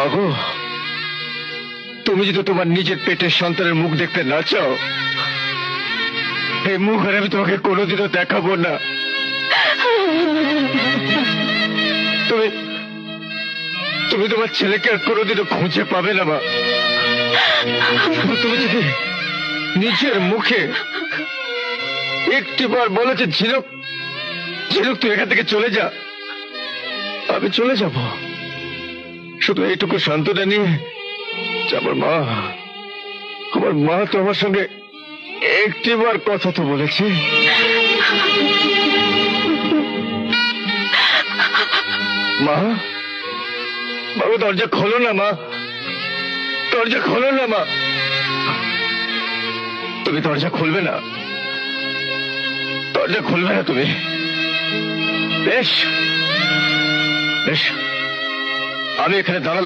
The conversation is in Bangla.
আগো, তুমি যদি তোমার নিজের পেটের সন্তানের মুখ দেখতে না চাও, এই মুখ আর আমি তোমাকে কোনোদিনও দেখাবো না। তুমি তুমি তোমার ছেলেকে আর কোনোদিনও খুঁজে পাবে না মা। তুমি যদি নিজের মুখে একটিবার বলো যে ঝিনুক, ঝিনুক তুই এখান থেকে চলে যা, আমি চলে যাব। শুধু এইটুকু সান্ত্বনা নিয়ে যে আমার মা তো আমার সঙ্গে একটিবার কথা তো বলেছে। মা, বাবু দরজা খোলো না মা, দরজা খোলো না মা। তুমি দরজা খুলবে না, দরজা খুলবে না তুমি। বেশ বেশ, আমি এখানে দাঁড়ালাম।